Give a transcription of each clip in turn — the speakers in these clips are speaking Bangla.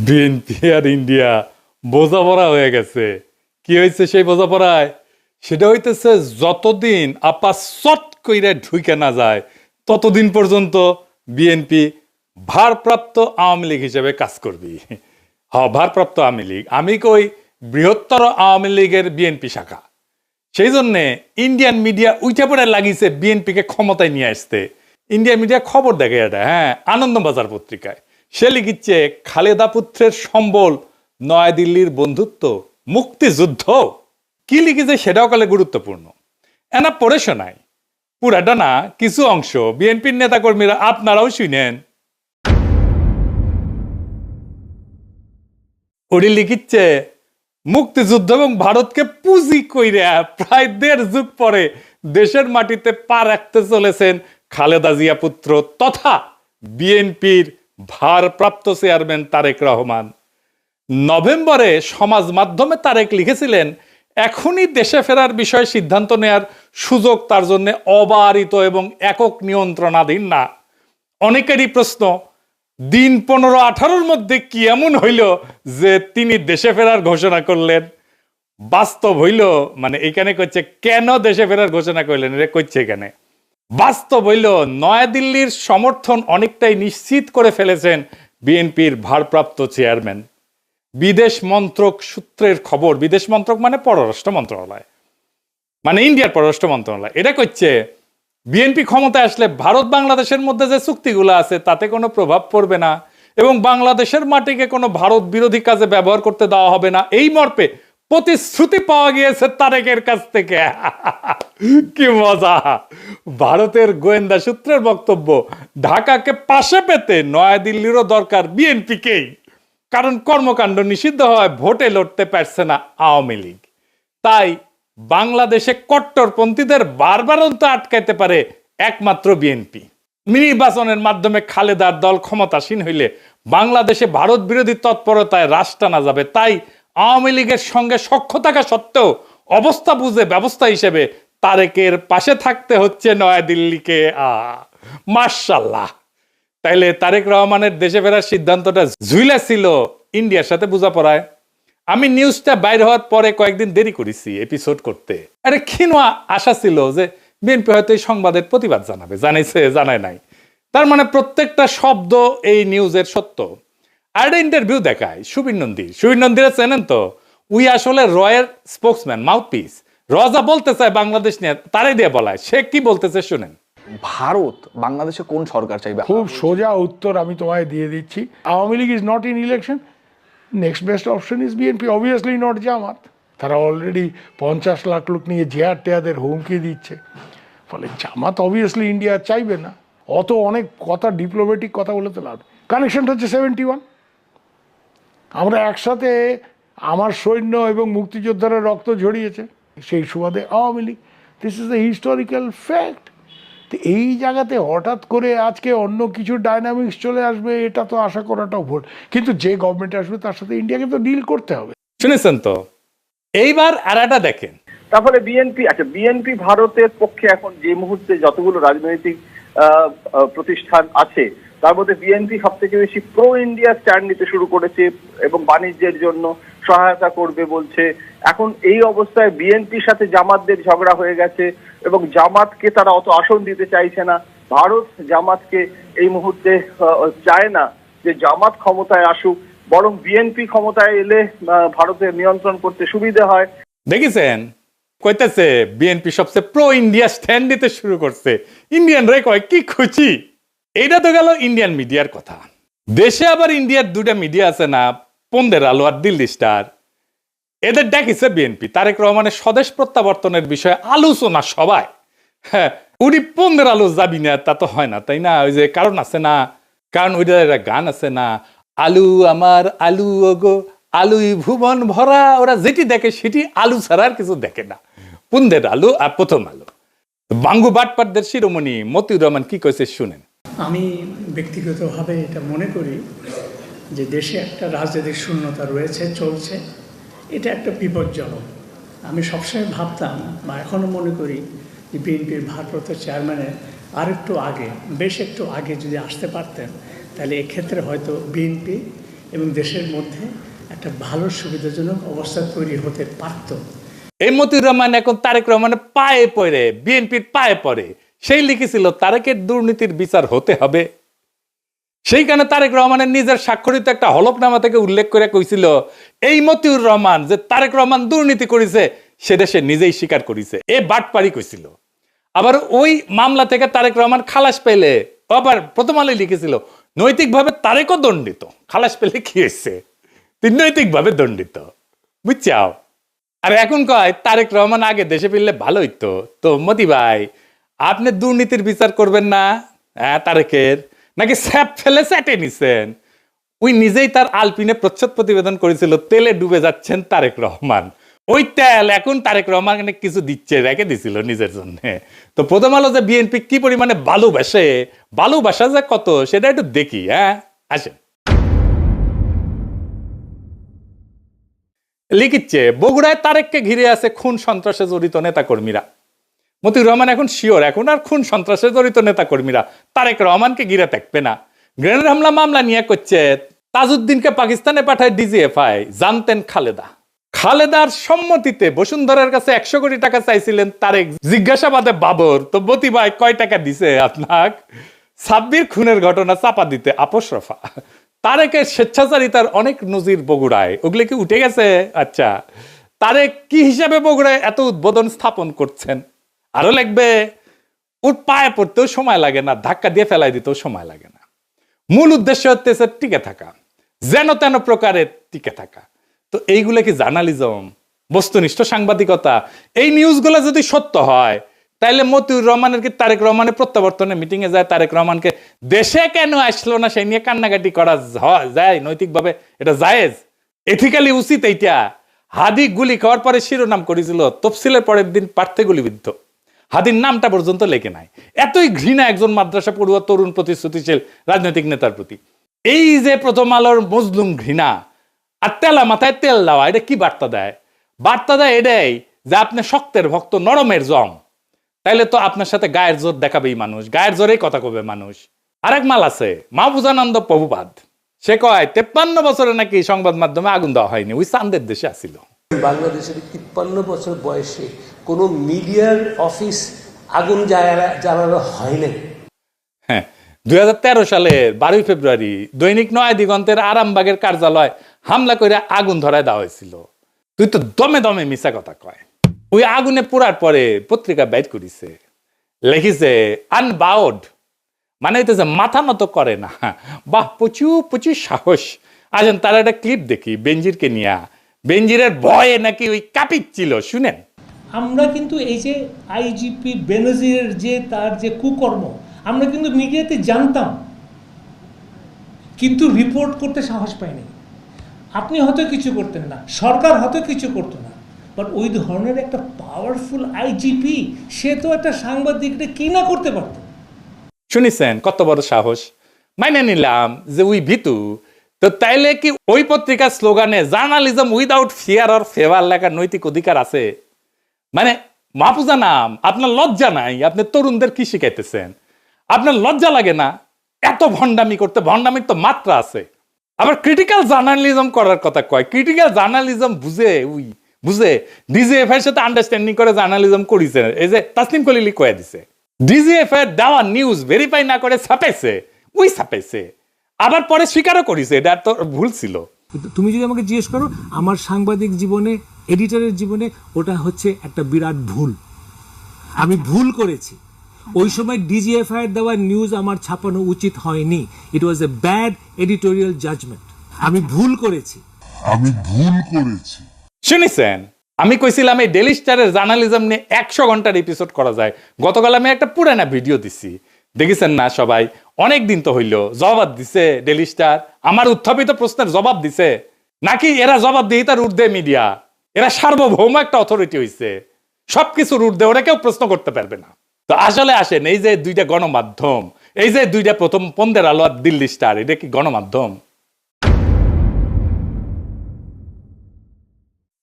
বিএনপি আর ইন্ডিয়া বোঝাপড়া হয়ে গেছে। কি হয়েছে সেই বোঝাপড়ায়? সেটা হইতেছে যতদিন আপা চট কইরা ঢুকে না যায় ততদিন পর্যন্ত বিএনপি ভারপ্রাপ্ত আওয়ামী লীগ হিসেবে কাজ করবি। ভারপ্রাপ্ত আওয়ামী লীগ, আমি কই বৃহত্তর আওয়ামী লীগের বিএনপি শাখা। সেই জন্যে ইন্ডিয়ান মিডিয়া উঠে পড়ে লাগিয়েছে বিএনপিকে ক্ষমতায় নিয়ে আসতে। ইন্ডিয়ান মিডিয়া খবর দেখে এটা, হ্যাঁ, আনন্দবাজার পত্রিকায় সে লিখিচ্ছে খালেদা পুত্রের সম্বল নয়াদিল্লির বন্ধুত্ব মুক্তিযুদ্ধ। কি লিখেছে সেটাও কালে গুরুত্বপূর্ণ। এনা পড়ে শোনায়, পুরাটা না, কিছু অংশ বিএনপির নেতাকর্মীরা আপনারাও শুনেন। ওটি লিখিচ্ছে মুক্তিযুদ্ধ এবং ভারতকে পুঁজি কইরা প্রায় 1.5 যুগ পরে দেশের মাটিতে পা রাখতে চলেছেন খালেদা জিয়া পুত্র তথা বিএনপির ভারপ্রাপ্ত চেয়ারম্যান তারেক রহমান। নভেম্বরে সমাজ মাধ্যমে তারেক লিখেছিলেন, এখনই দেশে ফেরার বিষয়ে সিদ্ধান্ত নেয়ার সুযোগ তার জন্য অবারিত এবং একক নিয়ন্ত্রণাধীন না। অনেকেরই প্রশ্ন, দিন 15-18 মধ্যে কি এমন হইল যে তিনি দেশে ফেরার ঘোষণা করলেন? বাস্তব হইল, মানে এখানে কইছে কেন দেশে ফেরার ঘোষণা করলেন, এটা কইছে এখানে বাস্তব হইল নয়াদিল্লির সমর্থন অনেকটাই নিশ্চিত করে ফেলেছেন বিএনপির ভারপ্রাপ্ত চেয়ারম্যান। বিদেশ মন্ত্রক সূত্রের খবর, বিদেশ মন্ত্রক মানে পররাষ্ট্র মন্ত্রণালয়, মানে ইন্ডিয়ার পররাষ্ট্র মন্ত্রণালয়, এটা কইছে বিএনপি ক্ষমতায় আসলে ভারত বাংলাদেশের মধ্যে যে চুক্তিগুলো আছে তাতে কোনো প্রভাব পড়বে না এবং বাংলাদেশের মাটিকে কোনো ভারত বিরোধী কাজে ব্যবহার করতে দেওয়া হবে না, এই মর্মে প্রতিশ্রুতি পাওয়া গিয়েছে তারেকের কাছ থেকে। কি মজা! ভারতের গোয়েন্দা সূত্রের বক্তব্য, ঢাকাকে পাশে পেতে নয়াদিল্লিরও দরকার বিএনপিকেই, কারণ কর্মকাণ্ড নিষিদ্ধ হয়, ভোটে লড়তে পারছে না আওয়ামী লীগ। তাই বাংলাদেশে কট্টরপন্থীদের বারবারন্ত আটকাইতে পারে একমাত্র বিএনপি। নির্বাচনের মাধ্যমে খালেদার দল ক্ষমতাসীন হইলে বাংলাদেশে ভারত বিরোধী তৎপরতায় রাশ টানা যাবে। তাই আওয়ামী লীগের সঙ্গে সখ্য থাকা সত্ত্বেও অবস্থা বুঝে ব্যবস্থা হিসেবে তারেকের পাশে থাকতে হচ্ছে নয়াদিল্লিকে। মাশাআল্লাহ! তাইলে তারেক রহমানের দেশে ফেরার সিদ্ধান্তটা ঝুইলা ছিল ইন্ডিয়ার সাথে বোঝাপড়ায়। আমি নিউজটা বাইর হওয়ার পরে কয়েকদিন দেরি করেছি এপিসোড করতে। আরে ক্ষীণা আশা ছিল যে বিএনপি হয়তো এই সংবাদের প্রতিবাদ জানাবে, জানাইছে, জানায় নাই। তার মানে প্রত্যেকটা শব্দ এই নিউজের সত্য। আর একটা ইন্টারভিউ দেখায় সুবীর নন্দীরা চেনেন তো, উই আসলে রয়ের স্পোক্সম্যান, মাউথপিস। রজা বলতে চায় বাংলাদেশ নিয়ে, তারাই দিয়ে বলায়। সে কি বলতেছে শুনেন। ভারত বাংলাদেশে কোন সরকার চাইবে? খুব সোজা উত্তর আমি তোমায় দিয়ে দিচ্ছি। Awami League is not in election, next best option is BNP, obviously not Jamaat. তারা অলরেডি 50 লাখ লোক নিয়ে জেহার টেয়াদের হুমকি দিচ্ছে, ফলে জামাত অবভিয়াসলি ইন্ডিয়া চাইবে না। অত অনেক কথা, ডিপ্লোম্যাটিক কথা বলে তো লাভ। কানেকশনটা হচ্ছে 71। আমরা একসাথে, আমার সৈন্য এবং মুক্তিযোদ্ধারা রক্ত ঝরিয়েছে, সেই সুবাদে Awami League. This is the historical fact. তো এই জায়গাতে হঠাৎ করে আজকে অন্য কিছু ডাইনামিক্স চলে আসবে, এটা তো আশা করাটাও ভুল। কিন্তু যে গভর্নমেন্ট আসবে তার সাথে ইন্ডিয়াকে তো ডিল করতে হবে। শুনেছেন তো? এইবার আরাটা দেখেন। তারপরে বিএনপি ভারতের পক্ষে এখন যে মুহূর্তে যতগুলো রাজনৈতিক প্রতিষ্ঠান আছে তার মধ্যে বিএনপি সব থেকে বেশি প্রো ইন্ডিয়া স্ট্যান্ড নিতে শুরু করেছে এবং বাণিজ্যের জন্য সহায়তা করবে বলছে। এখন এই অবস্থায় বিএনপির সাথে জামাতদের ঝগড়া হয়ে গেছে এবং জামাতকে তারা অত আসন দিতে চাইছে না। ভারত জামাতকে এই মুহূর্তে চায় না যে জামাত ক্ষমতায় আসুক, বরং বিএনপি ক্ষমতায় এলে ভারতের নিয়ন্ত্রণ করতে সুবিধা হয়। দেখেছেন, কইতেছে বিএনপি সবচেয়ে প্রো ইন্ডিয়া স্ট্যান্ড নিতে শুরু করছে। ইন্ডিয়ান রে কয় কি খুশি। এইটা তো গেল ইন্ডিয়ান মিডিয়ার কথা। দেশে আবার ইন্ডিয়ার 2টা মিডিয়া আছে না, পন্দের আলো আর দিল্লি স্টার। এদের ডাকিছে বিএনপি তারেক রহমানের স্বদেশ প্রত্যাবর্তনের বিষয়ে আলোচনা সবাই। হ্যাঁ, উনি পন্দের আলো যাবি না তা তো হয় না, তাই না? ওই যে কারণ আছে না, কারণ ওইটা গান আছে না, আলু আমার আলু ওগো আলুই ভুবন ভরা। ওরা যেটি দেখে সেটি আলু ছাড়া আর কিছু দেখে না। পুন্দের আলু আর প্রথম আলু। বাঙ্গু বাটপাটদের শিরোমণি মতিউর রহমান কি কইছে শুনেন। আমি ব্যক্তিগতভাবে এটা মনে করি যে দেশে একটা রাজনৈতিক শূন্যতা রয়েছে, চলছে, এটা একটা বিপজ্জনক। আমি সবসময় ভাবতাম বা এখনও মনে করি যে বিএনপির ভারপ্রাপ্ত চেয়ারম্যানের আরেকটু আগে, বেশ একটু আগে যদি আসতে পারতেন, তাহলে এক্ষেত্রে হয়তো বিএনপি এবং দেশের মধ্যে একটা ভালো সুবিধাজনক অবস্থা তৈরি হতে পারত। এই মতিউর রহমান এখন তারেক রহমানের পায়ে পড়ে, বিএনপির পায়ে পড়ে, সেই লিখেছিল তারেকের দুর্নীতির বিচার হতে হবে। সেইখানে তারেক রহমানের নিজের স্বাক্ষরিত একটা হলফনামা থেকে উল্লেখ করে কইছিল এই মতিউর রহমান যে তারেক রহমান দুর্নীতি করেছে সেটা সে নিজেই স্বীকার করেছে, এ বাটপারি কইছিল। আবার ওই মামলা থেকে তারেক রহমান খালাস পেলে আবার প্রথম আলোয় লিখেছিল নৈতিকভাবে তারেকও দণ্ডিত, খালাস পেলে কি হয়েছে, তুই নৈতিকভাবে দণ্ডিত, বুঝছাও। আর এখন কয় তারেক রহমান আগে দেশে ফিরলে ভালো হইতো। তো মতি ভাই, আপনি দুর্নীতির বিচার করবেন না তারেকের, নাকি স্যাপ ফেলে স্যাটে নিছেন? ওই নিজেই তার আলপিনে প্রচ্ছদ প্রতিবেদন করেছিল তেলে ডুবে যাচ্ছেন তারেক রহমান, ওই তেল এখন তারেক রহমান কিছু দিচ্ছে, রেখে দিছিল নিজের জন্য। তো প্রথম আলো যে বিএনপি কি পরিমাণে ভালোবাসে, ভালোবাসা যে কত সেটা একটু দেখি। আসেন। লিখিচ্ছে বগুড়ায় তারেককে ঘিরে আছে খুন সন্ত্রাসে জড়িত নেতাকর্মীরা। মতিউর রহমান এখন শিওর, এখন আর খুন সন্ত্রাসে জড়িত নেতাকর্মীরা তারেক রহমানকে ঘিরে থাকবে না। গ্রেনেড হামলা মামলা নিয়ে করছে তাজউদ্দিনকে পাকিস্তানে পাঠায় ডিজিএফআই, জানতেন খালেদা। খালেদার সম্মতিতে বসুন্ধরার কাছে 100 কোটি টাকা চাইছিলেন তারেক, জিজ্ঞাসাবাদে বাবর। তো মতি ভাই কয় টাকা দিছে আপনার? সাব্বির খুনের ঘটনা চাপা দিতে আপোস রফা। তারেকের স্বেচ্ছাচারিতার অনেক নজির বগুড়ায়, ওগুলো কি উঠে গেছে? আচ্ছা, তারেক কি হিসাবে বগুড়ায় এত উদ্বোধন স্থাপন করছেন? আরো লাগবে, ওর পায়ে পড়তেও সময় লাগে না, ধাক্কা দিয়ে ফেলাই দিতেও সময় লাগে না। মূল উদ্দেশ্য হচ্ছে টিকে থাকা, যেন তেন প্রকারে টিকে থাকা। তো এইগুলো কি জার্নালিজম, বস্তুনিষ্ঠ সাংবাদিকতা? এই নিউজগুলো যদি সত্য হয় তাহলে মতিউর রহমানের কি তারেক রহমানের প্রত্যাবর্তনে মিটিং এ যায় তারেক রহমানকে দেশে কেন আসলো না সেই নিয়ে কান্নাকাটি করা যায় নৈতিকভাবে? এটা জায়েজ, এথিক্যালি উচিত এইটা? হাদি গুলি খাওয়ার পরে শিরোনাম করেছিল তফসিলের পরের দিন পার্থে গুলিবিদ্ধ, হাদির নামটা পর্যন্ত লেখে নাই। এতই ঘৃণা একজন মাদ্রাসা পড়ুয়া তরুণ প্রতিশ্রুতিশীল রাজনৈতিক নেতার প্রতি। এই যে প্রথম আলোর মজলুম ঘৃণা আর তেলা মাথায় তেল দেওয়া, এটা কি বার্তা দেয়? বার্তা দেয় এটাই যে আপনি শক্তের ভক্ত, নরমের জম, তাইলে তো আপনার সাথে গায়ের জোর দেখাবেই মানুষ, গায়ের জোরেই কথা কবে মানুষ। আরেক মাল আছে মাহফুজানন্দ প্রভুপাদ, সে কয় 53 বছরে নাকি সংবাদ মাধ্যমে আগুন দেওয়া হয়নি, ওই চান্দের দেশে আসিল। বাংলাদেশের 53 বছর বয়সে কোনো মিডিয়ার অফিস আগুন জ্বালানো হয় নাই। হ্যাঁ, 2013 সালের 12 ফেব্রুয়ারি দৈনিক নয়া দিগন্তের আরামবাগের কার্যালয় হামলা করে আগুন ধরায় দেওয়া হয়েছিল। তুই তো দমে দমে মিশা কথা কয়। ওই আগুনে পোড়ার পরে পত্রিকা বাইট করিছে, লিখিছে আনবাউড, মানে হইতেছে মাথা নত করে না। বাহ, প্রচুর প্রচুর সাহস। আসেন তার একটা ক্লিপ দেখি বেনজিরকে নিয়ে। বেনজিরের ভয়ে নাকি ওই কাঁপিচ্ছিল, শুনেন। আমরা কিন্তু এই যে আইজিপি বেনজিরের যে তার যে কুকর্ম আমরা কিন্তু মিডিয়াতে জানতাম, কিন্তু রিপোর্ট করতে সাহস পাইনি। আপনি হয়তো কিছু করতেন না, সরকার হয়তো কিছু করতো না, বাট ওই ধরনের একটা পাওয়ারফুল আইজিপি সে তো একটা সাংবাদিকরা কি না করতে পারত। শুনিছেন কত বড় সাহস? মাইনে নিলাম যে ওই ভিতু, তো তাইলে কি ওই পত্রিকার স্লোগানে journalism without fear or favour লেখার নৈতিক অধিকার আছে? মানে মাহফুজা নাম, আপনার লজ্জা নাই? আপনি তরুণদের কি শিখাইতেছেন? আপনার লজ্জা লাগে না এত ভণ্ডামি করতে? ভণ্ডামির তো মাত্রা আছে। আবার ক্রিটিক্যাল জার্নালিজম করার কথা কয়। ক্রিটিক্যাল জার্নালিজম বুঝে ডিজিএফ এর সাথে আন্ডারস্ট্যান্ডিং করে জার্নালিজম করেছে। এই যে তাসনিম কলিলি কয়ে দিছে, ডিজিএফ এর দেওয়া নিউজ ভেরিফাই না করে ছাপাইছে, আবার পরে স্বীকারও করেছে এটা তো ভুল ছিল। তুমি যদি আমাকে জিজ্ঞেস করো আমার সাংবাদিক জীবনে, এডিটরের জীবনে ওটা হচ্ছে একটা বিরাট ভুল। আমি ভুল করেছি। ওই সময় ডিজিএফআই এর দেওয়া নিউজ আমার ছাপানো উচিত হয়নি। ইট ওয়াজ এ ব্যাড এডিটোরিয়াল জাজমেন্ট। আমি ভুল করেছি। শুনেছেন, আমি কইছিলাম এই ডেইলি স্টারের জার্নালিজম নিয়ে 100 ঘন্টার এপিসোড করা যায়। গতকাল আমি একটা পুরানা ভিডিও দিছি, দেখেছেন না সবাই? অনেক দিন তো হইল। জবাব দিছে ডেইলি স্টার, আমার উত্থাপিত প্রশ্নের জবাব দিছে নাকি এরা জবাব দিয়ে তার ঊর্ধ্বে মিডিয়া? এরা সার্বভৌম একটা অথরিটি হইছে, সবকিছুর ঊর্ধ্বে, ওরা কেউ প্রশ্ন করতে পারবে না। তো আসলে আসেন, এই যে দুইটা গণমাধ্যম, এই যে দুইটা প্রথম পন্দের আলো আর দিল্লি স্টার, এটা কি গণমাধ্যম?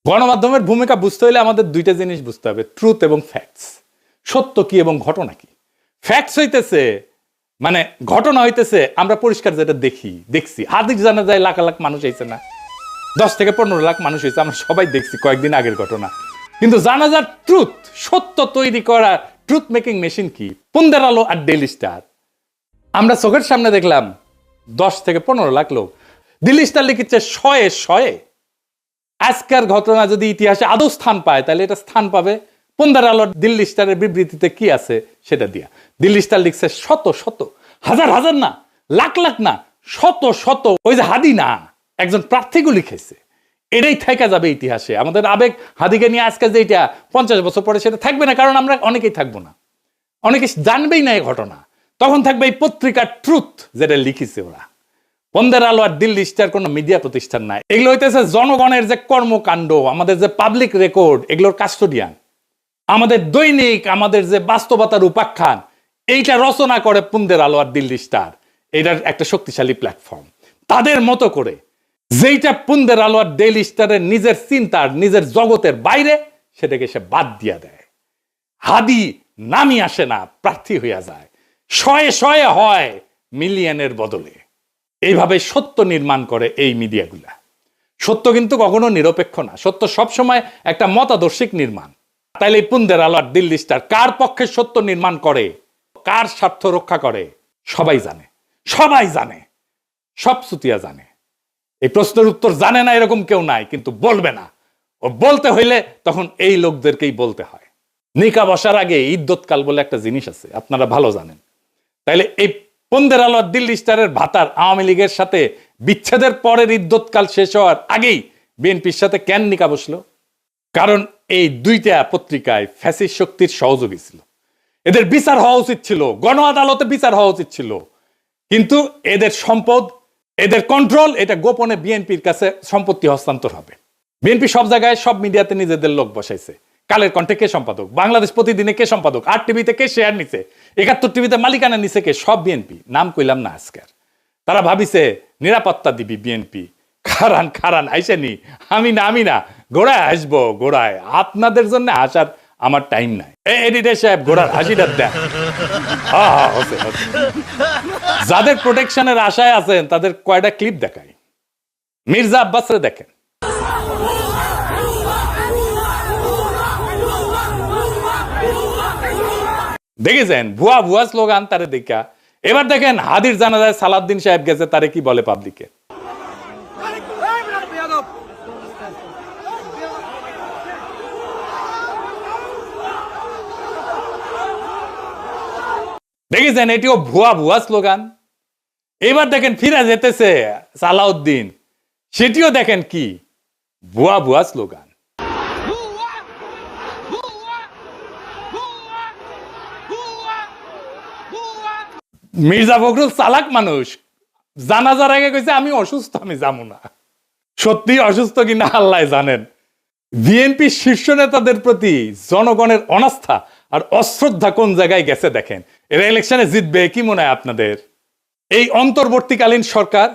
গণমাধ্যমের ভূমিকা বুঝতে হলে আমাদের দুইটা জিনিস বুঝতে হবে, ট্রুথ এবং ফ্যাক্টস। সত্য কি এবং ঘটনা কি। ফ্যাক্টস হইতেছে মানে ঘটনা হইতেছে আমরা পরিষ্কার যেটা দেখছি হাদিস জানা যায় লাখ লাখ মানুষ হয়েছে না, 10 থেকে 15 লাখ মানুষ হয়েছে, আমরা সবাই দেখছি কয়েকদিন আগের ঘটনা। কিন্তু জানাজার ট্রুথ, সত্য তৈরি করা ট্রুথ মেকিং মেশিন কি? পুন্দের আলো আর ডেইলি স্টার। আমরা চোখের সামনে দেখলাম 10 থেকে 15 লাখ লোক। দিল্লি স্টার লিখেছে শয়ে। আজকের ঘটনা যদি ইতিহাসে আদৌ স্থান পায় তাহলে এটা স্থান পাবে পুন্দের আলো দিল্লি স্টারের বিবৃতিতে কি আছে সেটা দিয়া। দিল্লি স্টার লিখছে শত হাজার না, লাখ না, শত ওই যে হাদি না, একজন প্রার্থীকে লিখেছে। এটাই থেকে যাবে ইতিহাসে। আমাদের আবেগ হাদিকে নিয়ে আজকে যে এটা 50 বছর পরে সেটা থাকবে না, কারণ আমরা অনেকেই থাকবো না, অনেকে জানবেই না এই ঘটনা। তখন থাকবে এই পত্রিকার ট্রুথ যেটা লিখেছে ওরা। পুন্দের আলো আর দিল্লি স্টার কোনো মিডিয়া প্রতিষ্ঠান নাই, এগুলো হইতেছে জনগণের যে কর্মকাণ্ড, আমাদের যে পাবলিক রেকর্ড, এগুলোর কাস্টোডিয়ান। আমাদের দৈনিক, আমাদের যে বাস্তবতার উপাখ্যান, এইটা রচনা করে পুন্দের আলো আর দিল্লি স্টার। এটার একটা শক্তিশালী প্ল্যাটফর্ম। তাদের মতো করে যেইটা পুন্দের আলো আর ডেইলি স্টারের নিজের চিন্তার, নিজের জগতের বাইরে, সেটাকে সে বাদ দিয়া দেয়। হাদি নামি আসে না, প্রার্থী হইয়া যায়। শয়ে হয় মিলিয়নের বদলে। এইভাবে সত্য নির্মাণ করে এই মিডিয়াগুলা। সত্য কিন্তু কখনো নিরপেক্ষ না, সত্য সবসময় একটা মতাদর্শিক নির্মাণ। তাইলে পুন্দের আলো আর দিল্লি স্টার কার পক্ষে সত্য নির্মাণ করে, কার স্বার্থ রক্ষা করে, সবাই জানে, সব সুতিয়া জানে। এই প্রশ্নের উত্তর জানে না এরকম কেউ নাই, কিন্তু বলবে না। ও বলতে হইলে তখন এই লোকদেরকেই বলতে হয়। নিকা বসার আগে ইদ্যৎকাল বলে একটা জিনিস আছে, আপনারা ভালো জানেন। তাইলে এই পুন্দের আলো আর দিল্লি স্টারের ভাতার আওয়ামী লীগের সাথে বিচ্ছেদের পরের ইদ্যৎকাল শেষ হওয়ার আগেই বিএনপির সাথে কেন নিকা বসলো? কারণ এই দুইটা পত্রিকায় ফ্যাসিস্ট শক্তির সহযোগী ছিল। এদের বিচার হওয়া উচিত ছিল, গণ আদালতে বিচার হওয়া উচিত ছিল। কিন্তু এদের সম্পদ, এদের কন্ট্রোল, এটা গোপনে বিএনপির কাছে সম্পত্তি হস্তান্তর হবে। বিএনপি সব জায়গায়, সব মিডিয়াতে নিজেদের লোক বসাইছে। কালের কণ্ঠে কে সম্পাদক, বাংলাদেশ প্রতিদিনে কে সম্পাদক, 8 টিভিতে কে শেয়ার নিছে, 71 টিভিতে মালিকানা নিছে কে, সব বিএনপি। নাম কইলাম না আজকের। তারা ভাবিছে নিরাপত্তা দিবি বিএনপি। খারান আইসেনি, আমি না ঘোড়ায় আসবো, ঘোড়ায়। আপনাদের জন্য আসার আমার টাইম নাই। এডিটর সাহেব ঘোড়ার হাসিটা দেন। যাদের প্রোটেকশনের আশায় আছেন তাদের কয়টা ক্লিপ দেখাই। মির্জা আব্বাসরে দেখেন। দেখেছেন ভুয়া স্লোগান তারে দেখা। এবার দেখেন হাদির জানাজায় সালাউদ্দিন সাহেব গেছে, তারে কি বলে পাবলিকে। দেখেছেন এটিও ভুয়া স্লোগান। এবার দেখেন ফিরে যেতেছে সালাউদ্দিন, সেটিও দেখেন কি ভুয়া স্লোগান। মির্জা ফখরুল চালাক মানুষ, জানাজার আগে কইছে আমি অসুস্থ, আমি যাবো না। সত্যি অসুস্থ কিনা আল্লাহ জানেন। বিএনপি শীর্ষ নেতাদের প্রতি জনগণের অনাস্থা আর অশ্রদ্ধা কোন জায়গায় গেছে দেখেন। এরা ইলেকশনে জিতবে কি মনে হয় আপনাদের? এই অন্তর্বর্তীকালীন সরকার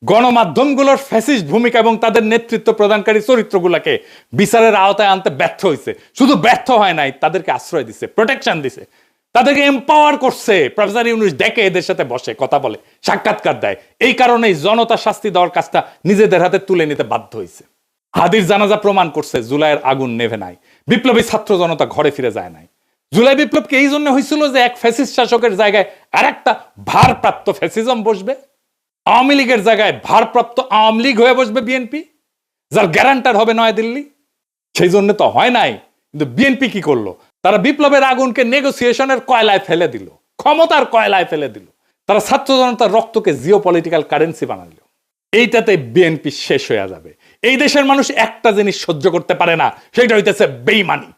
গণমাধ্যমগুলোর ফ্যাসিস্ট ভূমিকা এবং তাদের নেতৃত্ব প্রদানকারী চরিত্রগুলোকে বিচারের আওতায় আনতে ব্যর্থ হয়েছে। শুধু ব্যর্থ হয় নাই, তাদেরকে আশ্রয় দিছে, প্রোটেকশন দিছে, তাদেরকে এম্পাওয়ার করছে। প্রফেসর ইউনূস দেখে এদের সাথে বসে কথা বলে, সাক্ষাৎকার দেয়। এই কারণেই জনতা শাস্তি দেওয়ার কাজটা নিজেদের হাতে তুলে নিতে বাধ্য হয়েছে। হাদির জানাজা প্রমাণ করছে জুলাইয়ের আগুন নেভে নাই, বিপ্লবী ছাত্র জনতা ঘরে ফিরে যায় নাই। জুলাই বিপ্লবকে এই জন্য হয়েছিল যে এক ফ্যাসিস্ট শাসকের জায়গায় আর একটা ভারপ্রাপ্ত ফ্যাসিজম বসবে। আওয়ামী লীগের জায়গায় ভারপ্রাপ্ত আওয়ামী লীগ হয়ে বসবে বিএনপি, যার গ্যারান্টার হবে নয়াদিল্লি। সেই জন্য তো হয় নাই। কিন্তু বিএনপি কি করলো? তারা বিপ্লবের আগুনকে নেগোসিয়েশনের কয়লায় ফেলে দিল, ক্ষমতার কয়লায় ফেলে দিল। তারা ছাত্র জনতার রক্তকে জিও পলিটিক্যাল কারেন্সি বানালো। এইটাতে বিএনপি শেষ হয়ে যাবে। এই দেশের মানুষ একটা জিনিস সহ্য করতে পারে না, সেটা হইতেছে বেইমানি।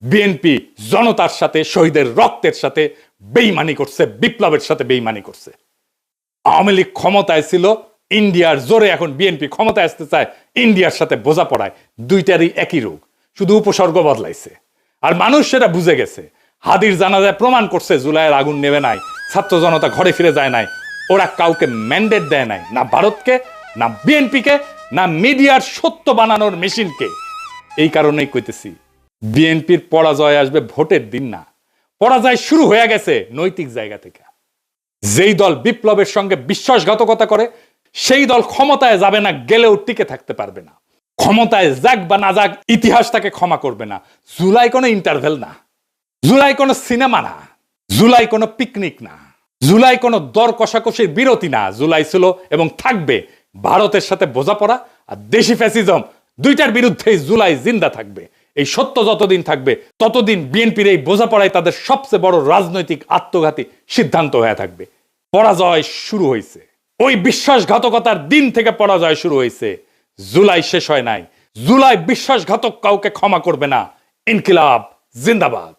বিএনপি জনতার সাথে, শহীদের রক্তের সাথে বেইমানি করছে, বিপ্লবের সাথে বেইমানি করছে। আওয়ামী লীগ ক্ষমতায় ছিল ইন্ডিয়ার জোরে, এখন বিএনপি ক্ষমতায় আসতে চায় ইন্ডিয়ার সাথে বোঝাপড়ায়। দুইটারই একই রোগ, শুধু উপসর্গ বদলাইছে। আর মানুষ সেটা বুঝে গেছে। হাদির জানাজায় প্রমাণ করছে জুলাইয়ের আগুন নেবে নাই, ছাত্র জনতা ঘরে ফিরে যায় নাই। ওরা কাউকে ম্যান্ডেট দেয় নাই, না ভারতকে, না বিএনপিকে, না মিডিয়ার সত্য বানানোর মেশিনকে। এই কারণেই কইতেছি বিএনপির পরাজয় আসবে ভোটের দিন না, পরাজয় শুরু হয়ে গেছে নৈতিক জায়গা থেকে। যেই দল বিপ্লবের সঙ্গে বিশ্বাসঘাতকতা করে সেই দল ক্ষমতায় যাবে না, গেলেও টিকে থাকতে পারবে না। ক্ষমতায় যাক বা না যাক, ইতিহাস তাকে ক্ষমা করবে না। জুলাই কোনো ইন্টারভেল না, জুলাই কোনো সিনেমা না, জুলাই কোনো পিকনিক না, জুলাই কোনো দর কষাকষির বিরতি না। জুলাই ছিল এবং থাকবে ভারতের সাথে বোঝাপড়া আর দেশি ফ্যাসিজম, দুইটার বিরুদ্ধেই জুলাই জিন্দা থাকবে। এই সত্য যতদিন থাকবে ততদিন বিএনপির এই বোঝাপড়াই তাদের সবচেয়ে বড় রাজনৈতিক আত্মঘাতী সিদ্ধান্ত হয়ে থাকবে। পরাজয় শুরু হয়েছে, ওই বিশ্বাসঘাতকতার দিন থেকে পরাজয় শুরু হয়েছে। জুলাই শেষ হয় নাই, জুলাই বিশ্বাসঘাতক কাউকে ক্ষমা করবে না। ইনকিলাব জিন্দাবাদ।